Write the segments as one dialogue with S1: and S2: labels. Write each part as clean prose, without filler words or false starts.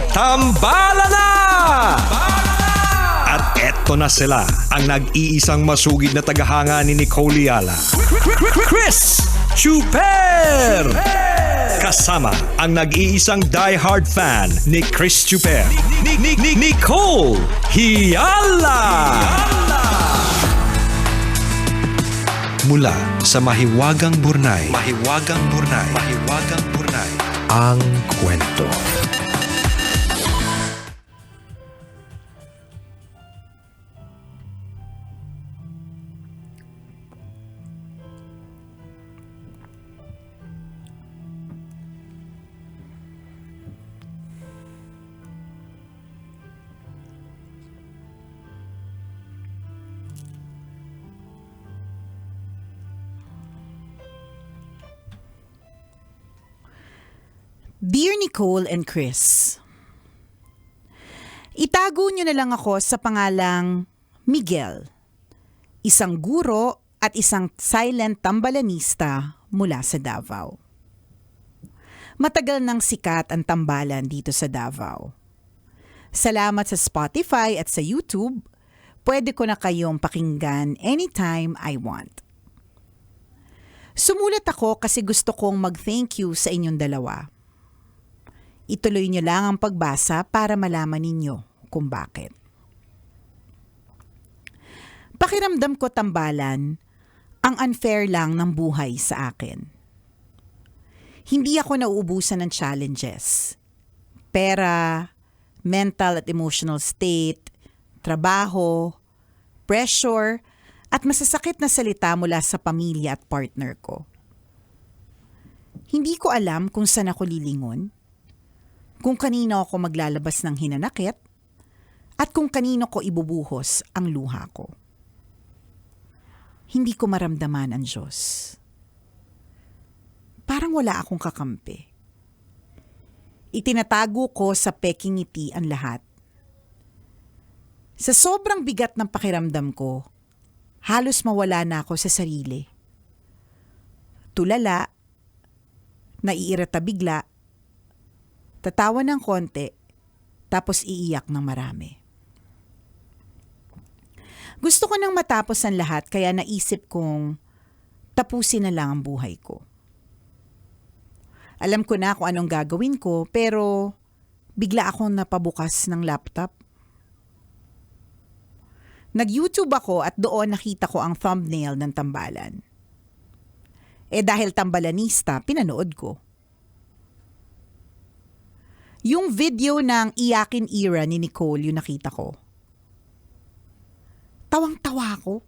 S1: tambala na! At eto na sila, ang nag-iisang masugid na tagahanga ni Nicole Yala, Chris Chuper! Kasama ang nag-iisang die-hard fan ni Chris Chuper, Nicole Yala! Mula sa Mahiwagang Burnay, ang kwento.
S2: Dear Nicole and Chris, itago niyo na lang ako sa pangalang Miguel, isang guro at isang silent tambalanista mula sa Davao. Matagal nang sikat ang tambalan dito sa Davao. Salamat sa Spotify at sa YouTube, pwede ko na kayong pakinggan anytime I want. Sumulat ako kasi gusto kong mag-thank you sa inyong dalawa. Ituloy niyo lang ang pagbasa para malaman ninyo kung bakit. Pakiramdam ko tambalan, ang unfair lang ng buhay sa akin. Hindi ako nauubusan ng challenges. Pera, mental at emotional state, trabaho, pressure, at masasakit na salita mula sa pamilya at partner ko. Hindi ko alam kung saan ako lilingon, kung kanino ako maglalabas ng hinanakit, at kung kanino ko ibubuhos ang luha ko. Hindi ko maramdaman ang Diyos. Parang wala akong kakampi. Itinatago ko sa peking ngiti ang lahat. Sa sobrang bigat ng pakiramdam ko, halos mawala na ako sa sarili. Tulala, naiirita bigla, tatawa ng konti, tapos iiyak ng marami. Gusto ko nang matapos ang lahat kaya naisip kong tapusin na lang ang buhay ko. Alam ko na kung anong gagawin ko pero bigla akong napabukas ng laptop. Nag-YouTube ako at doon nakita ko ang thumbnail ng tambalan. Dahil tambalanista, pinanood ko. Yung video ng Iyakin Era ni Nicole yung nakita ko. Tawang-tawa ako.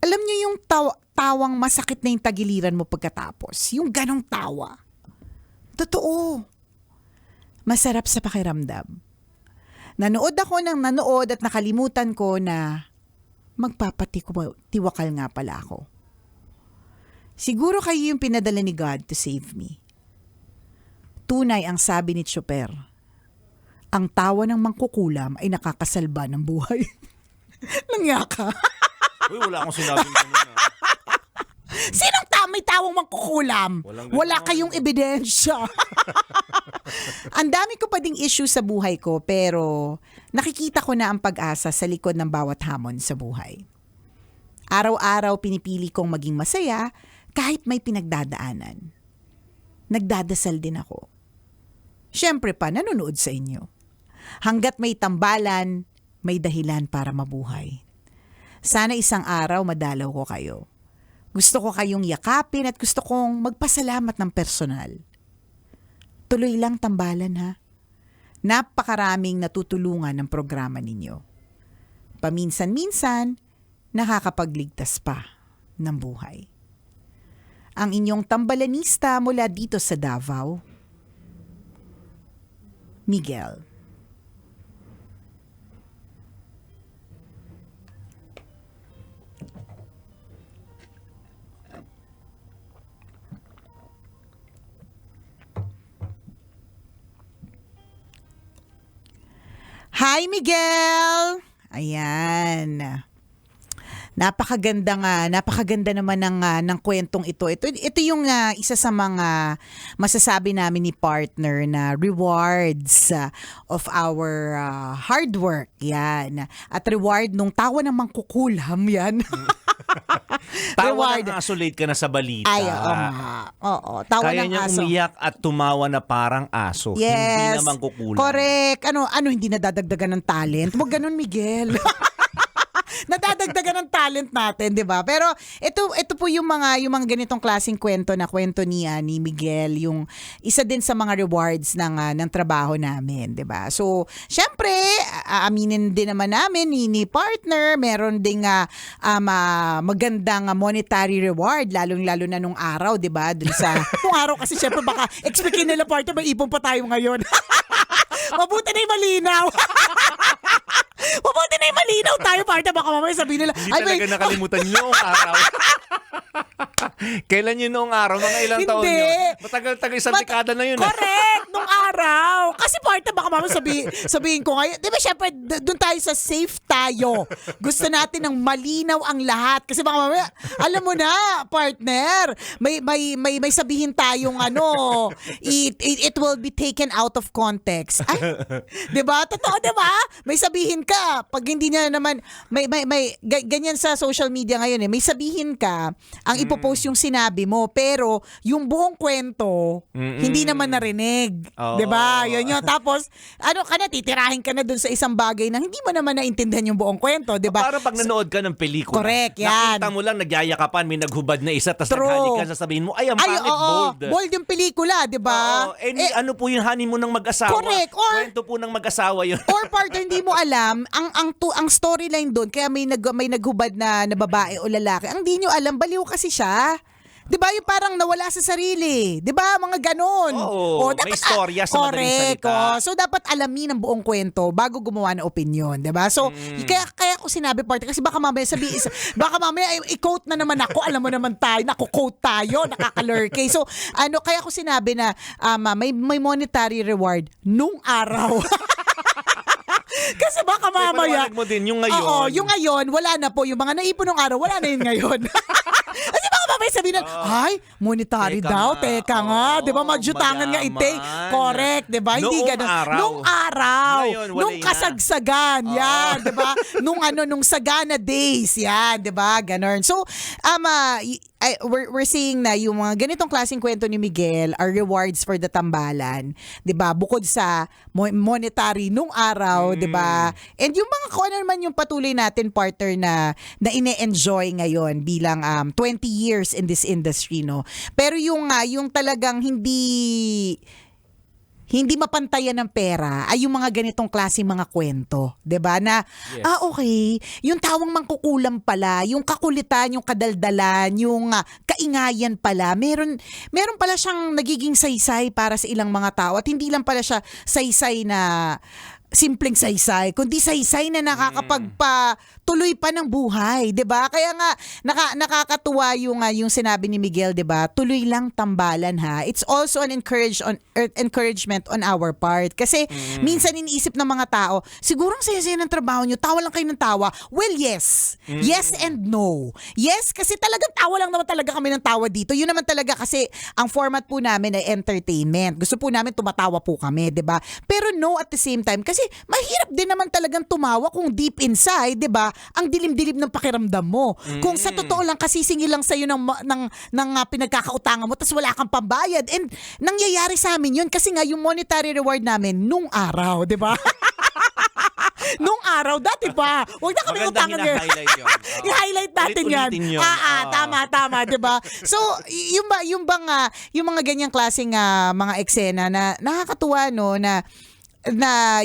S2: Alam niyo yung tawang masakit na yung tagiliran mo pagkatapos. Yung ganong tawa. Totoo. Masarap sa pakiramdam. Nanood ako ng nanood at nakalimutan ko na magpapatiwakal nga pala ako. Siguro kayo yung pinadala ni God to save me. Tunay ang sabi ni Chuper, ang tawa ng mangkukulam ay nakakasalba ng buhay. Nangya ka.
S3: Uy, wala akong sinabing kanina.
S2: Sinong may tawang mangkukulam? Wala kayong ebidensya. Ang dami ko pa ding issue sa buhay ko pero nakikita ko na ang pag-asa sa likod ng bawat hamon sa buhay. Araw-araw pinipili kong maging masaya kahit may pinagdadaanan. Nagdadasal din ako. Siyempre pa, nanonood sa inyo. Hanggat may tambalan, may dahilan para mabuhay. Sana isang araw madalaw ko kayo. Gusto ko kayong yakapin at gusto kong magpasalamat ng personal. Tuloy lang tambalan ha. Napakaraming natutulungan ng programa ninyo. Paminsan-minsan, nakakapagligtas pa ng buhay. Ang inyong tambalanista mula dito sa Davao, Miguel. Hi, Miguel! Ayan. napakaganda naman ng kwentong ito. Ito yung isa sa mga masasabi namin ni partner na rewards of our hard work. Yan. At reward nung tawa ng mangkukulam yan.
S3: Tawa ng aso, late ka na sa balita.
S2: Ay, oo nga. Oo, tawa
S3: Kaya
S2: ng
S3: niya
S2: aso.
S3: umiyak at tumawa na parang aso. Hindi
S2: Yes.
S3: naman kukulang.
S2: Correct. Ano hindi nadadagdagan ng talent? Huwag ganun, Miguel. Nadadagdagan ng talent natin, 'di ba? Pero ito po yung mga ganitong klaseng kwento ni Miguel, yung isa din sa mga rewards ng trabaho namin, 'di ba? So, syempre, aaminin din naman namin ni partner, meron ding magandang monetary reward, lalong-lalo na nung araw, 'di ba? Dun sa nung araw kasi syempre baka expectin nila partner may ipon pa tayo ngayon. Mabuti na yung malinaw. Mabuti na yung malinaw tayo, partner. Baka mamaya sabihin nila,
S3: Hindi talaga nakalimutan niyo noong araw. Kailan yun noong araw? Mga ilang taon
S2: Hindi.
S3: yun? Matagal-tagal, isang dekada na yun.
S2: Correct! Nung araw. Kasi partner, baka mamaya sabihin ko ngayon. Di ba, syempre, doon tayo sa safe tayo. Gusto natin ng malinaw ang lahat. Kasi baka mamaya, alam mo na, partner, may sabihin tayong it will be taken out of context. Ay, di ba? Totoo, di ba? May sabihin ka. Pag hindi na naman, may ganyan sa social media ngayon may sabihin ka, ang ipopost yung sinabi mo, pero yung buong kwento, hindi naman narinig.
S3: Oo.
S2: 'Di ba? Yun yun. Tapos, titirahin ka na dun sa isang bagay na hindi mo naman naintindihan yung buong kwento, 'di ba?
S3: Para pag nanood ka ng pelikula,
S2: Correct, yan.
S3: nakita mo lang nagyayakapan, may naghubad na isa, tapos
S2: True.
S3: naghalikan, sasabihin mo, ay, ang pangit, bold.
S2: Bold yung pelikula, 'di ba?
S3: Oo. Ano po yung honeymoon ng mag-asawa?
S2: Correct.
S3: Kwento po ng mag-asawa yun.
S2: Or partner, hindi mo alam ang storyline doon, kaya may naghubad na babae o lalaki. Ang di nyo alam, baliw kasi siya. 'Di ba? Yung parang nawala sa sarili. 'Di ba? Mga ganon.
S3: Oo, may storya sa madaling
S2: correct.
S3: salita.
S2: So dapat alamin ang buong kwento bago gumawa ng opinion, 'di ba? So kaya ko sinabi partner kasi baka mamaya i-quote na naman ako. Alam mo naman tayo, nako-quote tayo, nakakalurkay. So kaya ko sinabi na may monetary reward nung araw. Kasi baka mamaya.
S3: Ipaliwanag mo din yung ngayon.
S2: Oo, yung ngayon, wala na po. Yung mga naipon ng araw, wala na yun ngayon. Kasi baka mamaya sabihin na, ay, monetary
S3: Teka
S2: daw,
S3: nga.
S2: teka nga.
S3: Oo,
S2: Di ba, madyutangan nga ite.
S3: mayaman.
S2: Correct, di ba? Hindi
S3: Noong
S2: ganun.
S3: araw.
S2: Nung araw.
S3: Ngayon, wala
S2: Nung
S3: na.
S2: kasagsagan. Yan, di ba? Nung Sagana days. Yan, di ba? Ganun. So, we're seeing na yung mga ganitong klaseng kwento ni Miguel are rewards for the tambalan. 'Di ba? Bukod sa monetary nung araw, 'di ba? And yung mga kung ano naman yung patuloy natin partner na ine-enjoy ngayon bilang 20 years in this industry, no. Pero yung talagang hindi mapantayan ng pera ay yung mga ganitong klaseng mga kwento, 'di ba? Na
S3: Yes.
S2: okay, yung tawang mangkukulam pala, yung kakulitan, yung kadaldalan, yung kaingayan pala, meron pala siyang nagiging saysay para sa ilang mga tao at hindi lang pala siya saysay na simpleng saysay, kundi saysay na nakakapagpatuloy pa ng buhay, 'di ba? Kaya nga nakakatuwa yung sinabi ni Miguel, 'di ba? Tuloy lang tambalan ha. It's also an encouragement on our part kasi minsan iniisip ng mga tao, siguro ang saya-saya ng trabaho niyo, tawa lang kayo ng tawa. Well, yes. Yes and no. Yes, kasi talagang tawa lang naman talaga kami ng tawa dito. Yun naman talaga kasi ang format po namin ay entertainment. Gusto po namin tumatawa po kami, 'di ba? Pero no at the same time kasi mahirap din naman talagang tumawa kung deep inside, 'di ba? Ang dilim-dilim ng pakiramdam mo. Kung sa totoo lang kasisingil lang sa iyo ng pinagkakautangan mo tapos wala kang pambayad. And nangyayari sa amin 'yun kasi nga yung monetary reward namin nung araw, 'di ba? Nung araw, dati pa. Huwag na kami
S3: Magandang
S2: utangan ngayon.
S3: hina-highlight yun.
S2: I-highlight natin yan.
S3: Ulit-ulitin yun.
S2: Tama, di ba? So, yung mga ganyang klaseng mga eksena na nakakatuwa, no, na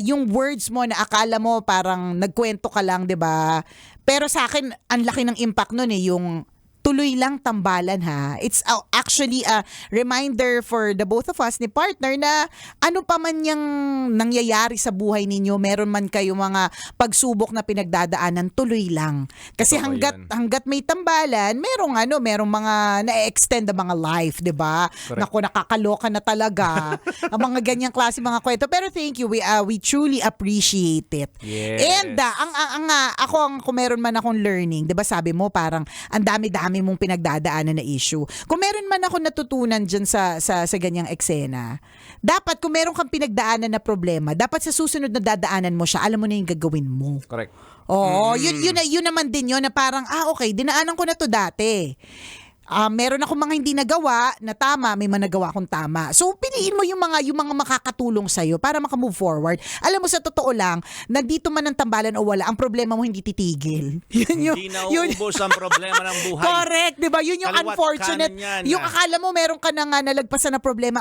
S2: yung words mo na akala mo parang nagkwento ka lang, 'di ba? Pero sa akin ang laki ng impact noon yung tuloy lang tambalan ha. It's actually a reminder for the both of us ni partner na ano pa man yung nangyayari sa buhay ninyo, meron man kayo mga pagsubok na pinagdadaanan, tuloy lang. Kasi
S3: Totoo
S2: hanggat may tambalan, merong mga na-extend na mga life, 'di ba? Naku, nakakaloka na talaga ang mga ganyang klase mga kwento. Pero thank you, we truly appreciate it.
S3: Yes.
S2: And kung meron man akong learning, 'di ba sabi mo parang ang dami-dami mong pinagdadaanan na issue. Kung meron man ako natutunan diyan sa ganyang eksena, dapat kung meron kang pinagdaanan na problema, dapat sa susunod na dadaanan mo siya, alam mo na yung gagawin mo.
S3: Correct.
S2: Oo, yun naman din yun na parang, okay, dinaanan ko na to dati. Meron akong mga hindi nagawa na tama, may managawa akong tama. So, piliin mo yung mga makakatulong sa'yo para makamove forward. Alam mo, sa totoo lang, nandito man ang tambalan o wala, ang problema mo hindi titigil.
S3: Hindi nauubos ang problema ng buhay.
S2: Correct, di ba? Yun yung
S3: Kaliwat
S2: unfortunate.
S3: kanan yan.
S2: Yung akala mo meron ka na nga nalagpasan na problema.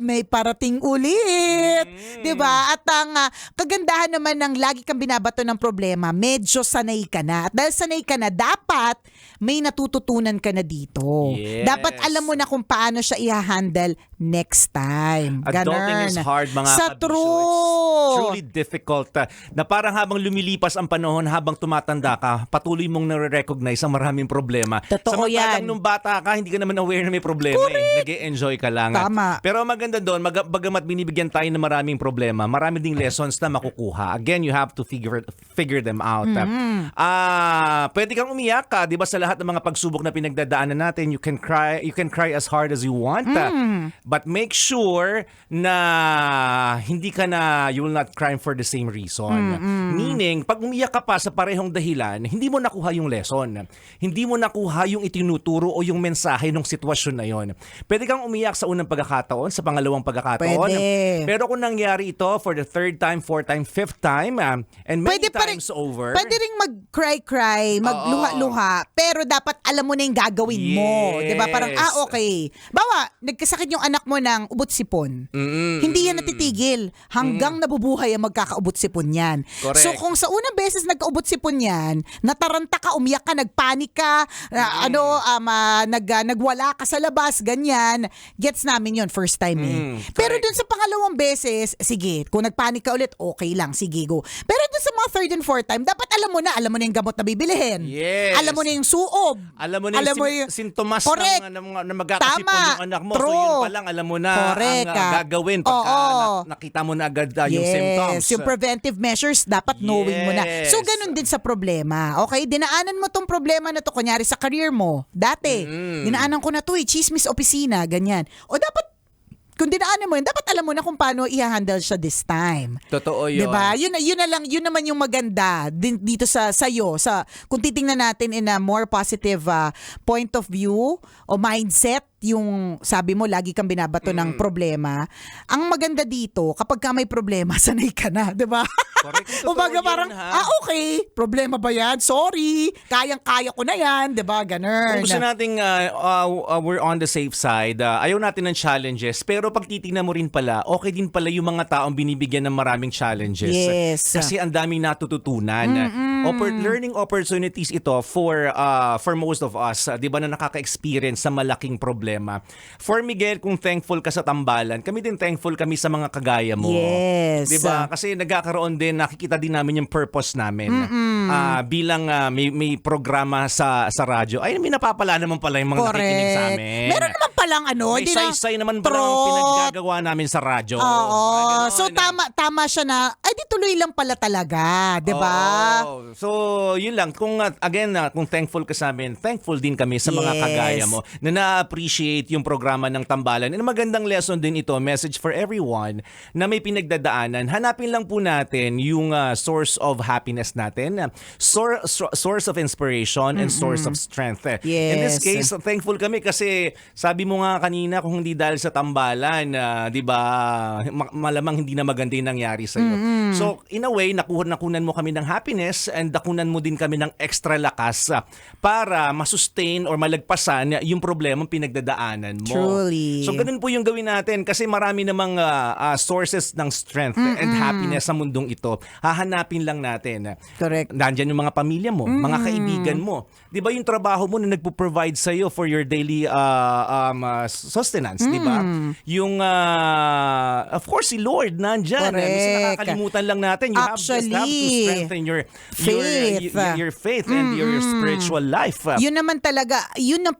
S2: May parating ulit. Di ba? At ang kagandahan naman ng lagi kang binabato ng problema, medyo sanay ka na. At dahil sanay ka na, dapat may natututunan ka na dito.
S3: Yes.
S2: Dapat alam mo na kung paano siya i-handle next time.
S3: Adulting is hard, mga
S2: Sa
S3: kabisyo.
S2: true.
S3: It's truly difficult. Na parang habang lumilipas ang panahon, habang tumatanda ka, patuloy mong nare-recognize ang maraming problema.
S2: Totoo
S3: Samantalang
S2: yan.
S3: nung bata ka, hindi ka naman aware na may problema. Nag-e-enjoy ka lang.
S2: Tama.
S3: Pero maganda doon, bagamat binibigyan tayo ng maraming problema, marami ding lessons na makukuha. Again, you have to figure them out. Pwede kang umiyak ka, 'di ba, sa lahat ng mga pagsubok na pinagdadaanan natin. You can cry as hard as you want. But make sure na you will not cry for the same reason. Meaning, pag umiyak ka pa sa parehong dahilan, hindi mo nakuha yung lesson. Hindi mo nakuha yung itinuturo o yung mensahe ng sitwasyon na yon. Pwede kang umiyak sa unang pagkakataon, sa pangalawang pagkakataon.
S2: Pwede.
S3: Pero kung nangyari ito for the third time, fourth time, fifth time, and many times over.
S2: Pwede ring mag-cry, magluha-luha, pero dapat alam mo na yung gagawin mo.
S3: Yes.
S2: 'Di ba? Parang, okay. Bawa, nagkasakit yung anak mo ng ubot-sipon. Hindi yan natitigil. Hanggang nabubuhay ang magkakaubot-sipon yan.
S3: Correct.
S2: So, kung sa unang beses nagkaubot-sipon yan, nataranta ka, umiyak ka, nagpanik ka, nagwala ka sa labas, ganyan, gets namin yon first time eh. Pero dun sa pangalawang beses, sige, kung nagpanik ka ulit, okay lang, sige, go. Pero dun sa mga third and fourth time, dapat alam mo na yung gamot na bibilihin.
S3: Yes.
S2: Alam mo na yung suob.
S3: Alam mo na yung sintomas
S2: Correct.
S3: na magkakasipon yung anak mo.
S2: True.
S3: So yun pa lang, alam mo na
S2: Correct,
S3: ang gagawin pagka nakita mo na agad yung symptoms.
S2: Yung preventive measures, dapat knowing mo na. So, ganun din sa problema. Okay? Dinaanan mo tong problema na to, kunyari sa career mo. Dati, dinaanan ko na to chismis opisina, ganyan. O dapat, kung dinaanan mo yun, dapat alam mo na kung paano i-handle siya this time.
S3: Totoo yun.
S2: Diba? Yun naman yung maganda dito sa'yo. Kung titingnan natin in a more positive point of view o mindset, yung sabi mo, lagi kang binabato ng problema. Ang maganda dito, kapag ka may problema, sanay ka na, di ba?
S3: Correct.
S2: Umaga parang, okay, problema ba yan? Sorry, kayang-kaya ko na yan, di ba? Ganun.
S3: Kung gusto nating we're on the safe side, ayaw natin ng challenges, pero pag titingnan mo rin pala, okay din pala yung mga taong binibigyan ng maraming challenges.
S2: Yes.
S3: Kasi ang daming natututunan. Learning opportunities ito for most of us, di ba, na nakaka-experience sa malaking problema. For Miguel, kung thankful ka sa tambalan, kami din thankful kami sa mga kagaya mo.
S2: Yes.
S3: Di ba? Kasi nagkakaroon din, nakikita din namin yung purpose namin. Bilang may programa sa radyo. Ay, may napapala naman pala yung mga nakikinig sa amin.
S2: Meron naman palang
S3: may saysay naman pala ang pinaggagawa namin sa radyo.
S2: Oo. So tama siya na, ay di tuloy lang pala talaga, 'di ba?
S3: So, yun lang. Kung thankful ka sa amin, thankful din kami sa mga kagaya mo na na-appreciate yung programa ng Tambalan. And magandang lesson din ito, message for everyone na may pinagdadaanan. Hanapin lang po natin yung source of happiness natin, source of inspiration, and source of strength.
S2: Yes.
S3: In this case, thankful kami kasi sabi mo nga kanina, kung hindi dahil sa Tambalan, di ba, malamang hindi na maganda yung nangyari sa'yo. So, So, in a way, nakunan mo kami ng happiness and nakunan mo din kami ng extra lakas para masustain or malagpasan yung problemang pinagdadaanan mo.
S2: Truly.
S3: So, ganun po yung gawin natin kasi marami namang sources ng strength and happiness sa mundong ito. Hahanapin lang natin.
S2: Correct.
S3: Nandyan yung mga pamilya mo, mga kaibigan mo. Di ba yung trabaho mo na nagpo-provide sa'yo for your daily sustenance, di ba? Yung, of course, si Lord nandyan.
S2: Correct.
S3: Minsan nakakalimutan lang natin. You just have to
S2: Actually,
S3: strengthen your
S2: faith.
S3: your faith and your spiritual life.
S2: Yun naman talaga, yun ang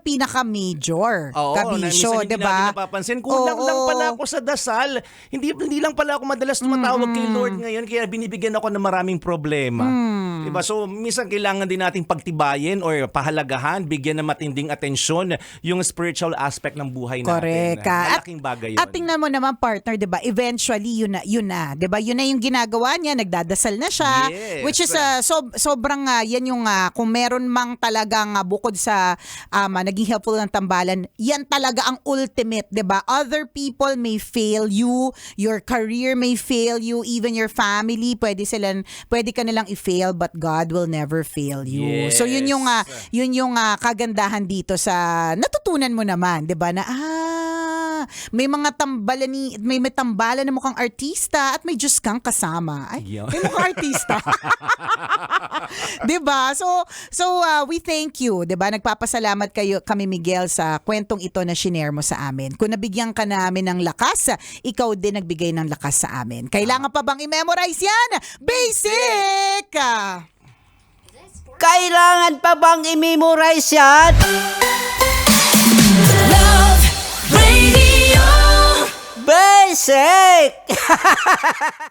S2: pinaka-major
S3: Oo,
S2: kabisyo,
S3: hindi
S2: di ba?
S3: natin napapansin. Kulang lang pala ako sa dasal. Hindi lang pala ako madalas tumatawag kay Lord ngayon kaya binibigyan ako ng maraming problema. Diba? So, minsan kailangan din nating pagtibayin or pahalagahan, bigyan ng matinding atensyon yung spiritual aspect ng buhay natin.
S2: Correct.
S3: Malaking bagay yun.
S2: At tingnan mo naman, partner, 'di ba? Eventually, yun na, 'di ba? Yun na yung ginagawa niya, nagdadasal na siya,
S3: Yes.
S2: which is sobrang yan yung kung meron mang talagang bukod sa naging helpful ng tambalan, yan talaga ang ultimate, 'di ba? Other people may fail you, your career may fail you, even your family, pwede ka nilang i-fail, but God will never fail you.
S3: Yes.
S2: So yun yung kagandahan dito sa natutunan mo naman, 'di ba? Na may may tambalan na mukhang artista at may Diyos kang kasama. Ay,
S3: Yun.
S2: may mukhang artista. 'Di ba? So we thank you, 'di ba? Nagpapasalamat kami Miguel sa kwentong ito na shinare mo sa amin. Kung nabigyan ka namin ng lakas, ikaw din nagbigay ng lakas sa amin. Kailangan pa bang i-memorize 'yan? Basic!
S4: Kailangan pa bang i-memorize yan?
S5: Love Radio.
S4: Basic!